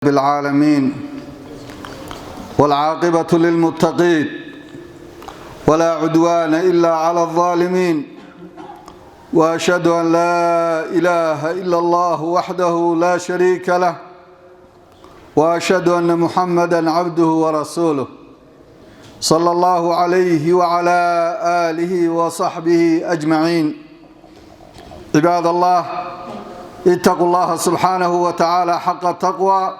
بالعالمين والعاقبة للمتقين ولا عدوان إلا على الظالمين وأشهد أن لا إله إلا الله وحده لا شريك له وأشهد أن محمدا عبده ورسوله صلى الله عليه وعلى آله وصحبه أجمعين. عباد الله، اتقوا الله سبحانه وتعالى حق التقوى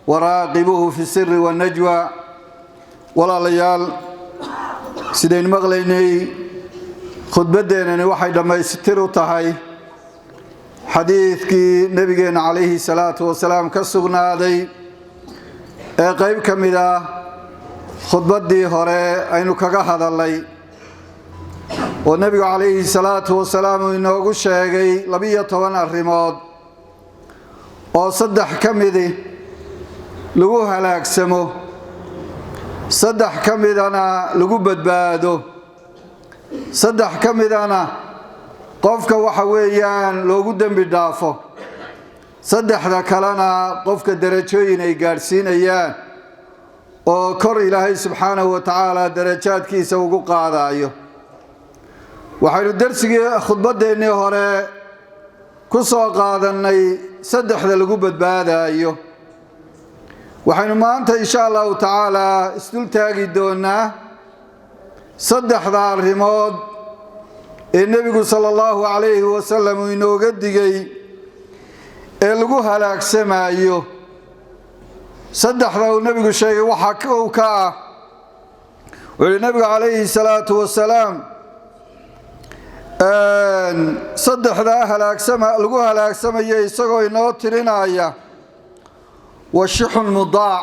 وراقبوه في السر والنجوى. ولا ليال سيدين مغليني خطبتنا waxay dhameystir u tahay xadiiskii nabigeena calayhi salaatu wasalaam ka sugnaaday ee qayb kamid ah khudbadii hore aynu kaga hadalay oo nabiga calayhi salaatu wasalaam inoogu sheegay 12 arrimood oo saddex kamidi lagu halaagsamo saddex kamidana lagu badbaado saddex kamidana qofka waxa weeyaan loogu dambi dhaafo saddexda kalena qofka darajooyin ay gaarsiinayaan oo kor Ilaahay subhanahu wa ta'ala darajaadkiisa ugu qaadayo. waxaynu darsigii khudbadeennii hore ku soo qaadanay saddexda lagu badbaadayo. waxaynu maanta insha Allah ta'ala isdul taagi doonaa saddexda arrimood ee nabigu sallallahu alayhi wa sallam inooga digay ee lagu halaagsamayo. saddexda uu nabigu sheegay waxa ka ah nabigu alayhi salaatu wasalaam saddexda lagu halaagsamayo isagoo inoo tirinaya والشح المضاع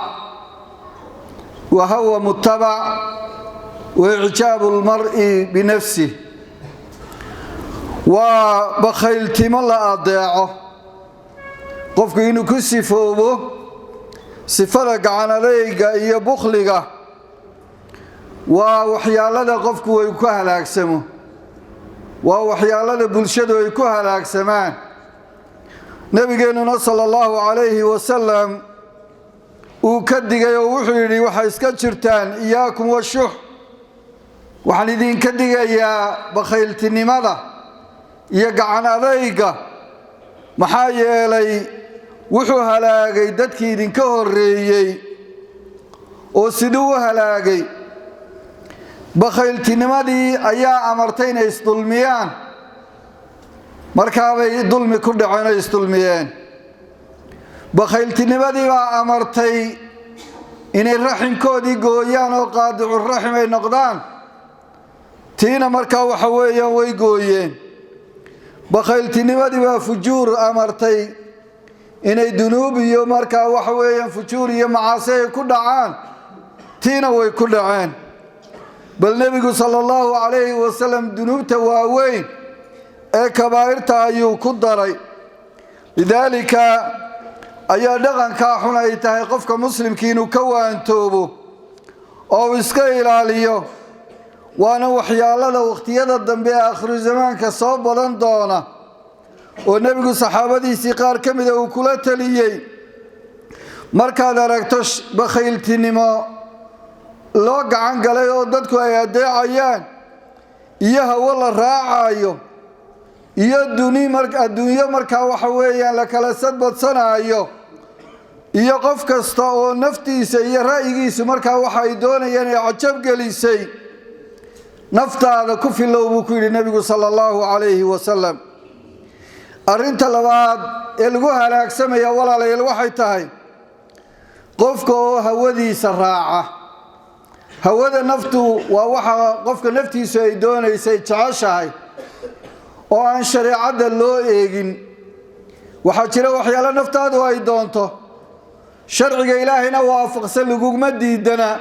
وهو متبع وإعجاب المرء بنفسه وبخيلتم الله أضيعه قفك إنه كسفوه صفرق عن ريق إيا بخلقه ووحيالة قفك ويكوها لاكسمه ووحيالة بلشد ويكوها لاكسمان نبينا صلى الله عليه وسلم وكدغي وحيري waxa iska jirtaan iyaakum washuh waxaan idin ka digayaa bakhayltinimada iyo gacan adayga maxaa yeelay wuxuu halaagay dadkii idin ka horeeyay oo sidoo halaagay bakhayltinimadii ayaa amartay inay isdulmiyaan markaa bay dulmi ku dhaceen isdulmiyeen bakhayltinimadii baa amartay inay raxinkoodii gooyaan oo qaadicu raxim ay noqdaan tiina markaa waxa weeyaan way gooyeen bakhayltinimadii baa fujuur amartay inay dunuub iyo markaa waxa weeyaan fujuur iyo macaasi ay ku dhacaan tiina way ku dhaceen bal nabigu sallallahu alayhi wa sallam dunuubta waaweyn ee kabaa'irta ayuu ku daray. lidaalika ayaa dhaqanka xun ay tahay qofka muslimkii inuu ka waantoobo oo iska ilaaliyo waana waxyaalada waqtiyada dambe akhir zamaanka soo badan doona oo nabigu saxaabadiisii qaar kamid ah uu kula taliyay markaad aragto bakhayltinimo loo gacan galay oo dadku ay adeecayaan iyo hawo la raacayo iyo adduunyo markaa waxa weeyaan la kala sadbadsanayo iyo qof kasta oo naftiisa iyo ra'yigiisa markaa waxa ay doonayaan ay cajab gelisay naftaada ku filow buu ku yiri nabigu sallallahu alayhi wa sallam. arinta labaad ee lagu halaagsamaya walaalayaal waxay tahay qofka oo hawadiisa raaca. hawada naftu waa waxa qofka naftiisa ay doonaysay jeceshahay oo aan shariicada loo eegin. waxa jira waxyaalo naftaadu ay doonto sharciga ilaahina waafaqsan laguma diidana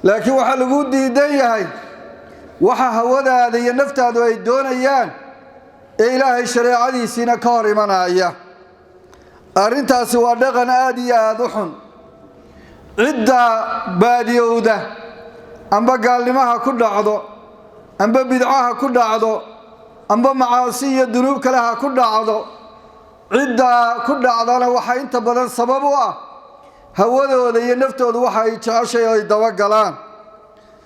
laakiin waxa lagu diidan yahay waxa hawadaada iyo naftaadu ay doonayaan ee ilaahay shariicadiisina ka hor imanaya. arintaasi waa dhaqan aad iyo aad u xun. cidda baadiyowda amba gaalnimaha ku dhacdo amba bidcaha ku dhacdo amba macaasi iyo dunuub kale ha ku dhacdo cidda ku dhacdana waxa inta badan sabab u ah hawadooda iyo naftooda waxa ay jeceshay ay daba galaan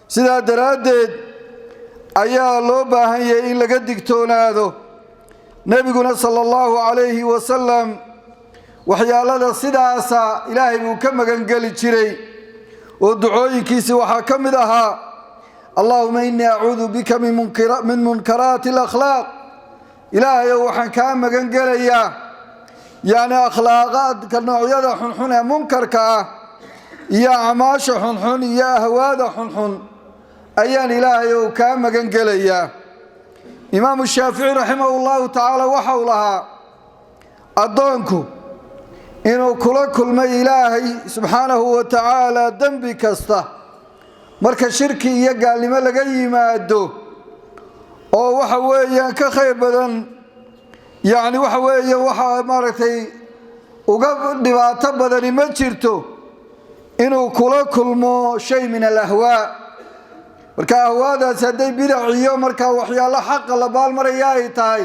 sidaa daraaddeed ayaa loo baahan yahay in laga digtoonaado nabiguna sallallahu alayhi wasallam waxyaalada sidaasa ilaahay uu ka magan gali jiray oo ducooyinkiisa waxa kamid ahaa allahumma inni a'uudhu bika min munkarati al-akhlaq ilaahay waxaan ka magan galayaa yani akhlaaqaadka noocyada xunxun ee munkarka ah iyo amaasha xunxun iyo ahwaada xunxun ayaan ilaahay oo ka magan galayaa imaam shaafici rahimahullahu ta'ala waxa uu lahaa adoonku inuu kula kulmay ilaahay subhanahu wa ta'ala dambi kasta marka shirki iyo gaalnimo laga yimaado oo waxa weeyaan ka khayr badan yani waxa weeyaan waxa maaragtay uga dhibaato badan ma jirto inuu kula kulmo shay min al-ahwa marka ahwaadaas haday bidc iyo marka waxyaalo xaq la baalmaraya ay tahay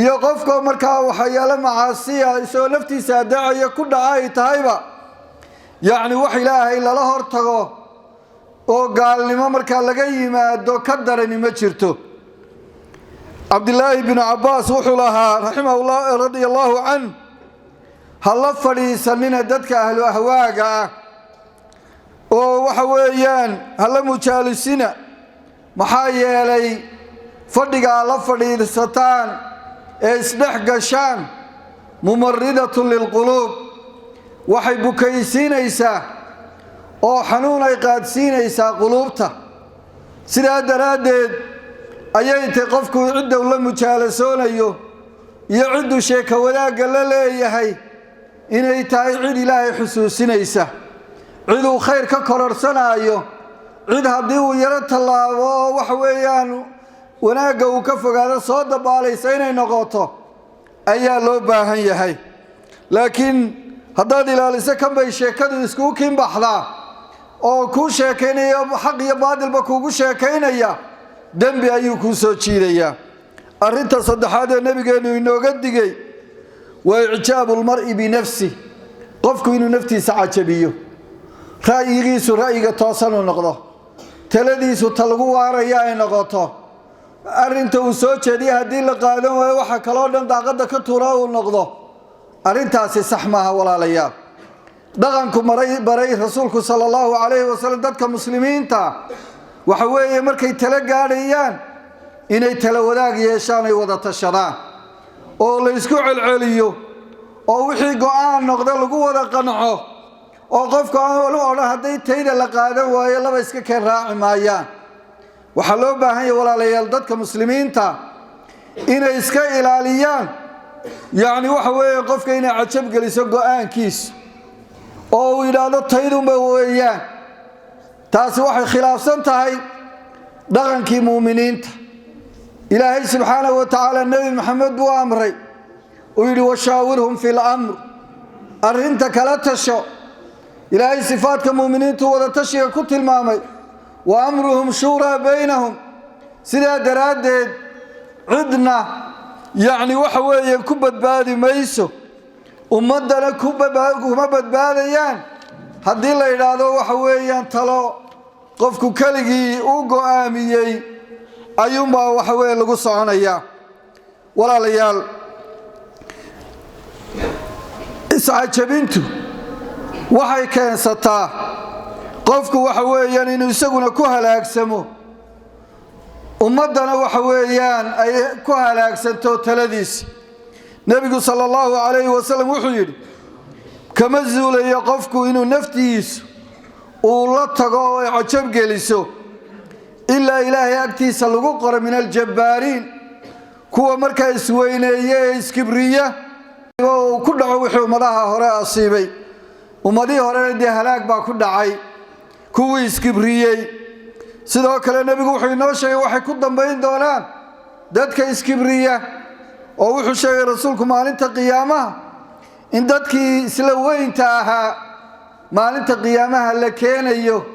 iyo qofka marka waxyaalo macaasiya soo naftiisa dacaya ku dhacay tahayba yani wax ilaahay la hortago oo gaalnimo marka laga yimaado ka daran ma jirto Abdullah ibn Abbas wuxuu lahaa rahimahullah radiyallahu an hal fariisanina dadka ahlu ahwaaga oo waxa weeyaan hal mujaalisina maxaa yeelay fadhiga la fadhiisataan ee isdhex gashaan mumarridatu lilqulub waxay bukaysiinaysaa oo xanuun ay qaadsiinaysaa qulubta sidaa daraadeed ayay tay qofku cidda la mujaalasoonayo iyo ciddu sheeka wadaaga la leeyahay inay tahay cid ilaahay xusuusinaysa cid uu khayr ka kororsanaayo cid haddii uu yaro tallaabo waxa weeyaan wanaaga uu ka fogaado soo dabaalaysa inay noqoto ayaa loo baahan yahay laakiin haddaad ilaaliso kan bay sheekadu isku kin baxdaa oo ku sheekeynaya xaq iyo baadilba kugu sheekeynaya dambi ayuu ku soo jiidaya arinta saddexaad ee nabigeenu inooga digay waa ijaabul mar'i bi nafsi qofku inuu naftiisa cajabiyo ra'yigiisu ra'yiga toosan uu noqdo taladiisu talagu waaraya ay noqoto arinta uu soo jeediyo hadii la qaadan waayo waxa kale oo dhan daaqada ka tuura uu noqdo arintaasi sax maaha walaalayaal dhaqanku baray rasuulku sallallahu alayhi wasallam dadka muslimiinta waxa weeye markay tala gaadhayaan inay tala wadaag yeeshaan ay wada tashadaan oo la isku celceliyo oo wixii go'aan noqdo lagu wada qanco oo qofka aan u oran haday tayda la qaadan waayo laba iska keen raaci maayaan waxa loo baahan yahay walaalayaal dadka muslimiinta inay iska ilaaliyaan yani waxa weeye qofka inay cajab geliso go'aankiis oo uu yiraahdo taydu ma weeyaan taasi waxay khilaafsan tahay dhaqankii muuminiinta ilaahay subhanahu wa ta'ala nabi maxamed buu amray oo yiri washaawirhum fil amr arinta kala tasho ilaahay sifaadka muuminiintu wada tashiga ku tilmaamay wa amruhum shura baynahum sida daraadeed cidna yani waxa weeye ku badbaadi mayso ummadana kuma badbaadayaan haddii la yiraahdo waxa weeyaan talo qofku kaligii uu go'aamiyay ayuunbaa waxa weeye lagu soconaya walaalayaal iscajabintu waxay keensataa qofku waxa weeyaan inuu isaguna ku halaagsamo ummadana waxa weeyaan ay ku halaagsanto taladiis nabigu sallallahu alayhi wasallam wuxuu yiri kama zuulayo qofku inuu naftiisa uu la tago oo cajab geliso illa ilaahay agtiisa lagu qoro min al-jabbarin kuwa markaa isweyneeyay iskibriya oo ku dhaco wixii umadaha hore asiibay umadii hore dee halaag baa ku dhacay kuwii iskibriyay sidoo kale nabigu wuxuu inoo sheegay waxay ku dambeyn doonaan dadka iskibriya oo wuxuu sheegay rasuulku maalinta qiyaamaha in dadkii isla weynta ahaa maalinta qiyaamaha la keenayo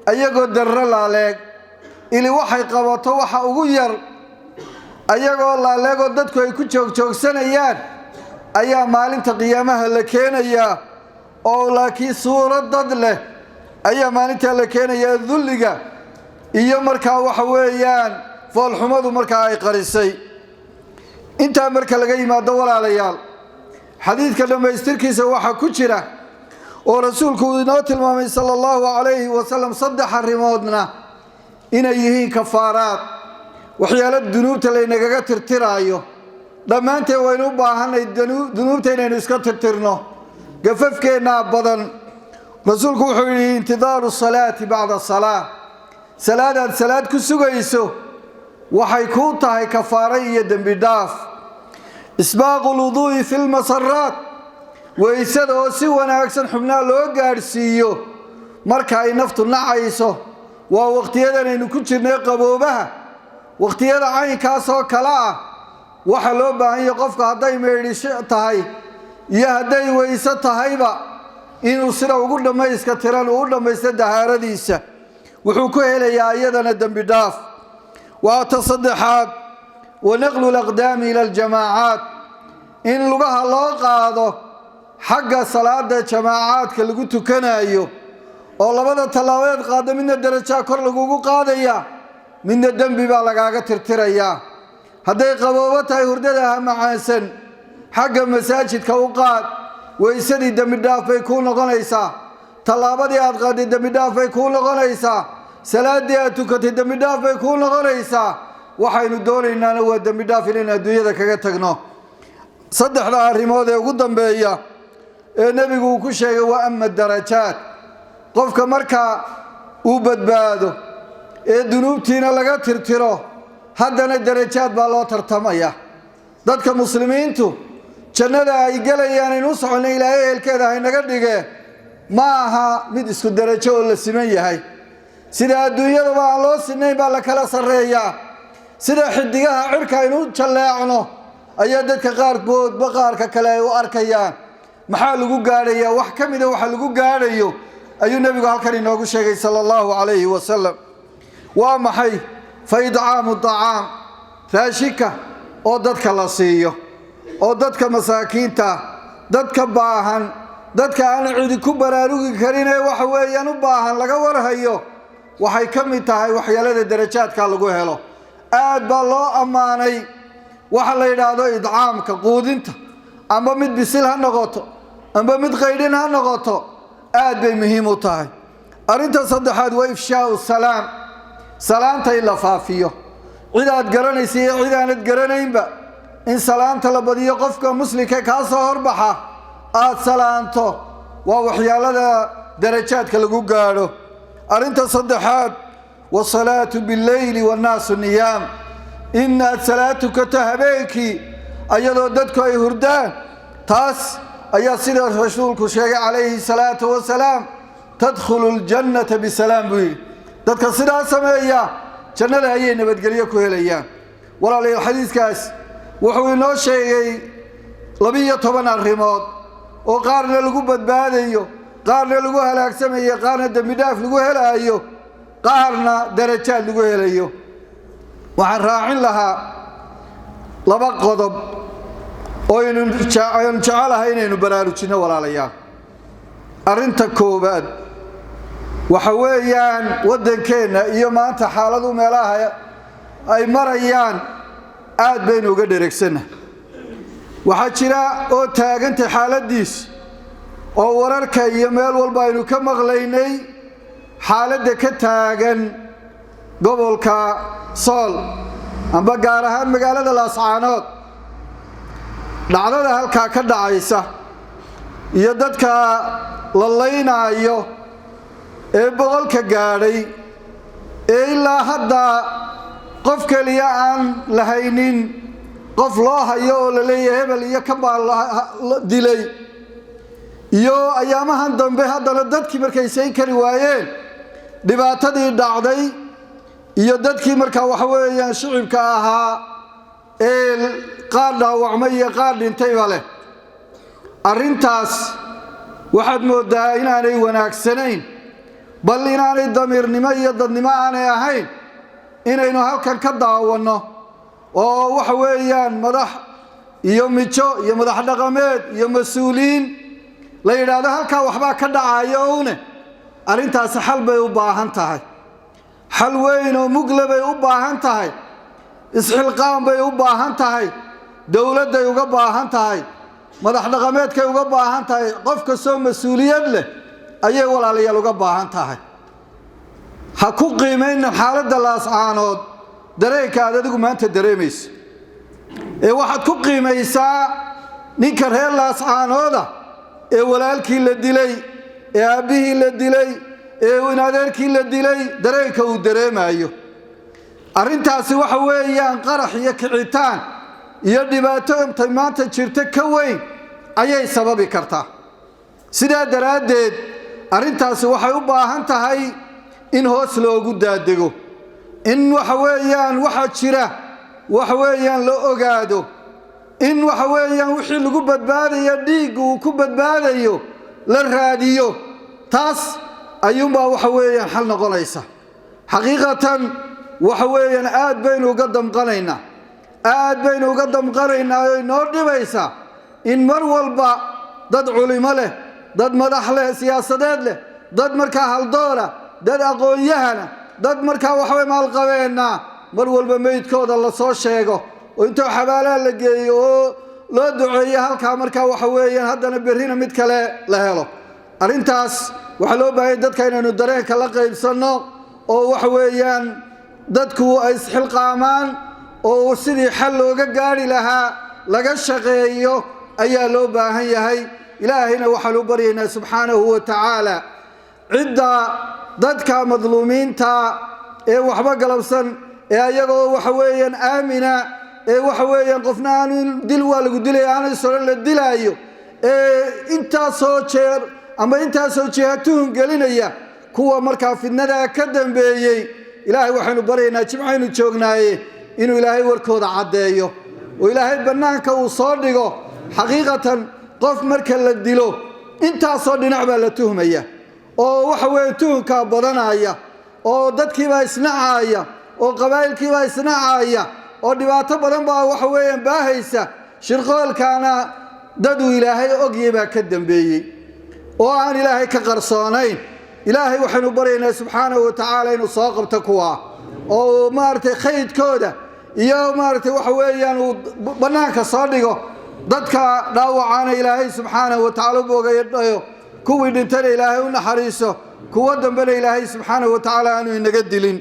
ayagoo darro laaleeg ili waxay qabato waxa ugu yar ayagoo laaleego dadku ay ku joogsanayaan ayaa maalinta qiyaamaha la keenayaa oo laakiin suurad dad leh ayaa maalinta la keenayaa dulliga iyo markaa waxa weeyaan foolxumadu markaa ay qarisay inta marka laga yimaado walaalayaal xadiidka dhamaystirkiisa waxa ku jira oo rasuulku inoo tilmaamay sallallahu alayhi wasallam saddex arrimoodna inay yihiin kafaaraad waxyaalo dunuubta laynaga tirtiraayo dhammaanteen waynu u baahanay dunuubta inaynu iska tirtirno gafafkeena badan rasuulku wuxuu yiri intidaaru salaati ba'da salaah salaadaad salaad ku sugayso waxay ku tahay kafaaro iyo dambi dhaaf isbaaqul wudu'i fil masarrat weysada oo si wanaagsan xubnaha loo gaarsiiyo marka ay naftu nacayso waa waqtiyadan aynu ku jirnay qaboobaha waqtiyada caynkaas oo kala ah waxa loo baahan yahay qofka haday meedhisho tahay iyo haday weyso tahayba inuu sida ugu dhamayska tiran uu dhamaysto dahaaradiisa wuxuu ku helayaa iyadana dambi dhaaf waa tasaddexaad ونقل الأقدام إلى الجماعات إن لغها الله قاضو حق صلاة جماعات كالقوت كنايو والله بدأ تلاوات قادة من الدرجة كور لغوغو قادية من الدنب بالغاقة ترتريا هذه قبوبتها يهرددها معاسن حق مساجد كوقات ويسدي دم الداف يكون غنيسا تلاوات قادة دم الداف يكون غنيسا صلاة دياتك دم الداف يكون غنيسا waxaynu doonaynaa waa dambi dhaaf inaan adduunyada kaga tagno saddexda arrimood ee ugu dambeeya ee nabigu ku sheegay waa amma darajaat qofka marka uu badbaado ee dunuubtiina laga tirtiro haddana darajaad baa loo tartamaya dadka muslimiintu jannada ay galayaan inuu socono ilaahay eelkeeda ay naga dhigeen ma aha mid isku darajo oo la siman yahay sida adduunyada baa loo sinayn baa la kala sareeyaa sida xidigaha cirka inuu jaleecno ayaa dadka qaarkood baqaarka kale ay u arkayaan maxaa lagu gaarayaa wax kamid ah waxa lagu gaarayo ayuu nabigu halkan inoogu sheegay sallallahu alayhi wasallam waa maxay faydaamu taam raashika oo dadka la siiyo oo dadka masaakiinta dadka baahan dadka aan cidi ku baraarugi karin ee wax weeyaan u baahan laga warhayo waxay kamid tahay waxyeelada darajaadka lagu helo aad baa loo amaanay waxa la yiraahdo idcaamka quudinta amba mid bisil ha noqoto amba mid qaydin ha noqoto aad bay muhiim u tahay arinta saddexaad waa ifshaa'u salaam salaanta ila faafiyo cidaad garanaysi ciidaanad garanaynba in salaanta la badiyo qofka muslimka ka soo horbaxa aad salaanto waa waxyaalada darajaadka lagu gaaro arinta saddexaad والصلاة بالليل والناس نيام إن صلاتك تهبيكي أيضا ددك أي هردان تاس أي سيدة رسولك شيء عليه الصلاة والسلام تدخل الجنة بسلام بي ددك سيدة سمايا جنة هي نبتقليكو هليان ولا لي الحديث كاس وحوينو شيء لبية طبعا الرماد وقارنا لقو بدباديو قارنا لقو هلاك سمايا قارنا دمداف لقو هلايو qaarna darajaad lagu helayo waxaan raacin lahaa laba qodob oo inuu jecelahay inaynu baraarujino walaalayaal arinta koobaad waxa weeyaan wadankeena iyo maanta xaaladu meelaha ay marayaan aad baynu uga dhereegsana waxa jira oo taaganta xaaladiis oo wararka iyo meel walba aynu ka maqlaynay xaaladda ka taagan gobolka Sool amba gaar ahaan magaalada Laascaanood dhacdada halka ka dhacaysa iyo dadka la leeynayo ee boqolka gaadhay ee ilaa hadda qof kaliya aan lahaynin qof loo hayo oo la leeyahay hebel iyo ka baa dilay iyo ayaamahan dambe haddana dadkii markay sey kari waayeen dhibaatadii dhacday iyo dadkii marka waxa weeyaan shicibka ahaa ee qaar dhaawacmay iyo qaar dhintay bale arintaas waxaad moodaa inaanay wanaagsanayn bal inaanay damiirnimo iyo dadnimo aanay ahayn inaynu halkan ka daawano oo waxa weeyaan madax iyo mijo iyo madax dhaqameed iyo mas'uuliin la yiraahdo halka waxba ka dhacayo oone arintaas xal bay u baahan tahay xal weyn oo muglabay u baahan tahay isxilqaan bay u baahan tahay dawladda uga baahan tahay madax dhaqameedka uga baahan tahay qofka soo mas'uuliyad leh ayay walaalayaal uga baahan tahay ha ku qiimeyn xaaladda laascaanood dareenka adigu maanta dareemayso ee waxaad ku qiimeysaa ninka reer laascaanooda ee walaalkii la dilay ee aabihii la dilay ee wanadeerkii la dilay dareenka uu dareemayo arintaasi waxa weeyaan qarax iyo kicitaan iyo dhibaato inta maanta jirta ka weyn ayay sababi kartaa sidaa daraadeed arintaasi waxay u baahan tahay in hoos loogu daadego in waxa weeyaan waxa jira waxa weeyaan la ogaado in waxa weeyaan wixii lagu badbaadayo dhiig uu ku badbaadayo la raadiyo taas ayuunbaa waxa weeyaan xal noqonaysa xaqiiqatan waxa weeyaan aad baynu uga damqanaynaa oo noo dhibaysa in mar walba dad culimo leh dad madax leh siyaasadeed leh dad markaa haldoora dad aqoon-yahana dad markaa waxa way maalqabeena mar walba meydkooda la soo sheego oo inta xabaalaha la geeyo oo loo duceeyo halka markaa waxa weeyaan haddana berrina mid kale la helo arintaas waxa loo baahay dadka inaynu dareenka la qaybsano oo waxa weeyaan dadku ay isxilqaamaan oo sidii xal looga gaari lahaa laga shaqeeyo ayaa loo baahan yahay ilaahayna waxa loo baryaynaa subxaanahu wa ta'ala cidda dadka madluumiinta ee waxba galabsan ee ayagoo waxa weeyaan aamina ee waxa weeyaan qofna aan dil waa lagu dilay aan soo la dilaayo ee inta soo jeer ama inta soo jeehatuun gelinaya kuwa markaa fidnada ka dambeeyay ilaahay waxaanu baryaynaa jimcaynu joognaaye inuu ilaahay warkooda cadeeyo oo ilaahay banaanka uu soo dhigo xaqiiqatan qof marka la dilo inta soo dhinac baa la tuhmaya oo waxa weey tuhunka badanaya oo dadkiiba isnaacaya oo qabaylkiiba isnaacaya oo dhibaato badan baa waxa weeyaan baahaysa shirqoolkana dad ilaahay ogiyay baa ka dambeeyay oo aan ilaahay ka qarsoonayn ilaahay waxaanu baryaynaa subxaanahu wa ta'ala inuu soo qabto kuwa oo maartay khaydkooda iyo maartay waxa weeyaan uu banaanka soo dhigo dadka dhaawacana ilaahay subxaanahu wa ta'ala boogayo kuwii dhintay ilaahay u naxariiso kuwa dambana ilaahay subxaanahu wa ta'ala aanu inaga dilin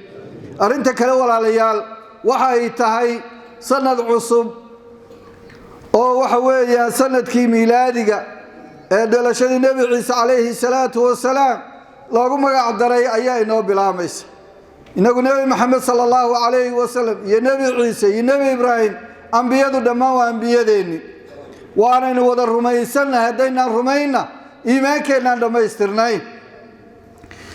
arinta kale walaalayaal waxa ay tahay sanad cusub oo waxa weeyaan sanadkii miilaadiga ee dhalashadii nabi ciise calayhi salaatu wasalaam loogu magac daray ayaa inoo bilaamaysa inagu nabi maxamed sallallahu alayhi wasallam iyo nabi ciise iyo nabi ibraahim anbiyadu dhammaan waa anbiyadeeni waanaynu wada rumaysanahay haddaynan rumayna iimaankeenaan dhammaystirnayn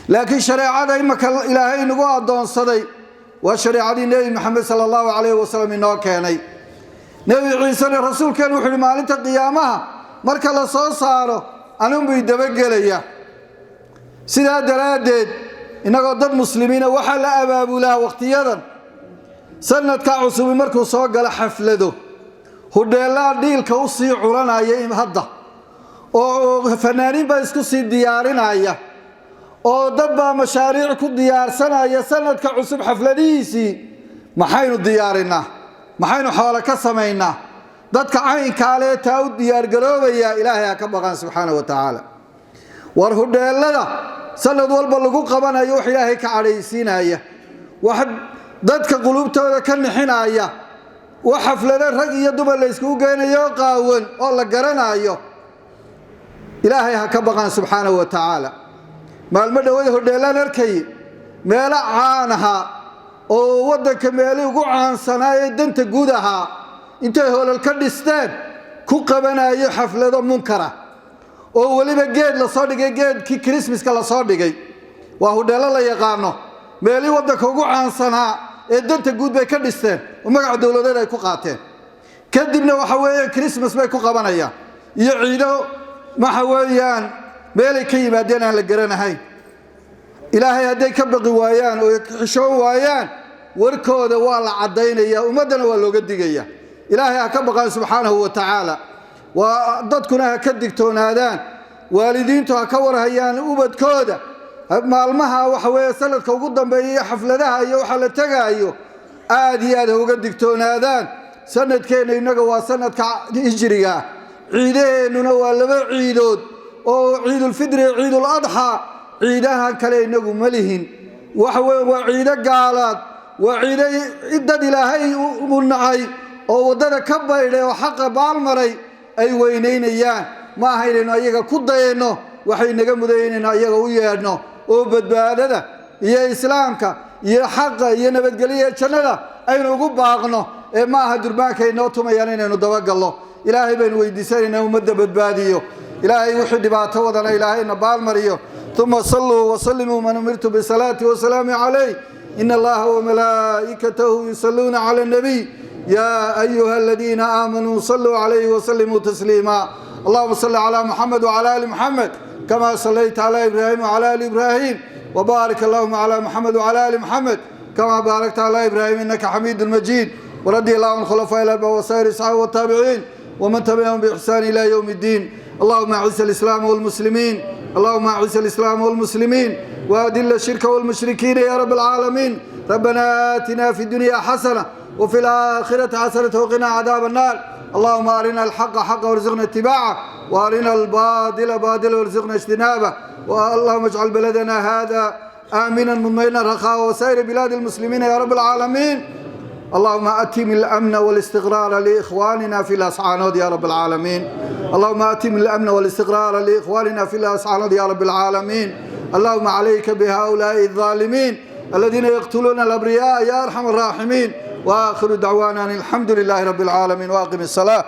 laakiin shareecada imaka ilaahay nagu adoonsaday waa shareecadii nabi maxamed sallallahu alayhi wasallam inoo keenay nabi ciise rasuulkeenu wuxuu maalinta qiyaamaha marka la soo saaro anuu bay dabagelaya sidaa daraadeed inagoo dad muslimiina waxa la abaabulaa waqtiyadan sanadka cusub markuu soo gala xaflado hudheelaa dhiilka u sii culanaya hadda oo fanaaniin baa isku sii diyaarinaya oo dad baa mashaariic ku diyaarsanaya sanadka cusub xafladihiisii maxaynu diyaarinaa maxaynu xoolo ka samaynaa dadka caynkaale taa u diyaar garoobaya ilaahay ka baqan subxaanahu wa ta'ala war hudheelada sanad walba lagu qabanayo wax ilaahay ka cadhaysiinaya wax dadka qulubtooda ka nixinaya wax xaflada rag iyo dumar la isku geenayo qaawan oo la garanayo ilaahay ka baqan subxaanahu wa ta'ala maalmo dhawada hudheelan arkay meel caanaha oo wadanka meel ugu caansanaa danta guud ahaa intay hoolal ka dhisteen ku qabanayo xaflado munkara oo waliba geed la soo dhigay geedkii Christmaska la soo dhigay waa hudheelo la yaqaano meeli wadanka ugu caansanaa ee danta guud bay ka dhisteen oo magaca dawladeed ay ku qaateen kadibna waxa weeye Christmas bay ku qabanayaan iyo ciido waxa weeyaan meelay ka yimaadeen aan la garanahay ilaahay haday ka baqi waayaan oo xishoon waayaan warkooda waa la cadeynaya ummadana waa looga digaya إلهي أكبر سبحانه وتعالى وضدكنا كدكتون هذان والدين تهكور هيان أوبد كودا مالمها وحوي سلك وقدام بي حفلتها أيو حلتها أيو آدي هذا وقدكتون هذان سنة كين ينقوا سنة هجرية عيدين ونوال عيدود أو عيد الفطر عيد الأضحى عيدها كلا ينقوا ملهن وحوي وعيد قالات وعيد إدد إلهي منعي أو ودد كبير وحق بالمري أي وينين إياه ما هيرنا أيها كودينه وحين نجمدين أيها ويانا وبدبادة يا إسلامك يا حق يا نبت قليل شنلا أي نقول باغنا ما هدرباك ينوتهم يانين ندوق الله إلهي بين ويدسين ومد بدباديو إلهي وحد بعتوضنا إلهي نبال مريو ثم صلوا وسلموا من أمرت بالصلاة والسلام عليه إن الله وملائكته يصلون على النبي يا أيها الذين آمنوا صلوا عليه وسلموا تسليما اللهم صل على محمد وعلى آل محمد كما صليت على إبراهيم وعلى آل إبراهيم وبارك اللهم على محمد وعلى آل محمد كما باركت على إبراهيم إنك حميد مجيد ورضي الله عن الخلفاء الأربعة وسائر الصحابة والتابعين ومن تبعهم بإحسان إلى يوم الدين اللهم أعز الإسلام والمسلمين اللهم أعز الإسلام والمسلمين وأذل الشرك والمشركين يا رب العالمين ربنا آتنا في الدنيا حسنة وفي الآخرة حسنة وقنا عذاب النار اللهم أرنا الحق حقا وارزقنا اتباعه وأرنا الباطل باطلا وارزقنا اجتنابه اللهم اجعل بلدنا هذا آمنا مطمئنا رخاء وسائر بلاد المسلمين يا رب العالمين اللهم أتم الأمن والاستقرار لإخواننا في الأصعانود يا رب العالمين اللهم أتم الأمن والاستقرار لإخواننا في الأصعانود يا رب العالمين اللهم عليك بهؤلاء الظالمين الذين يقتلون الأبرياء يا أرحم الراحمين وآخر دعوانا الحمد لله رب العالمين وأقم الصلاة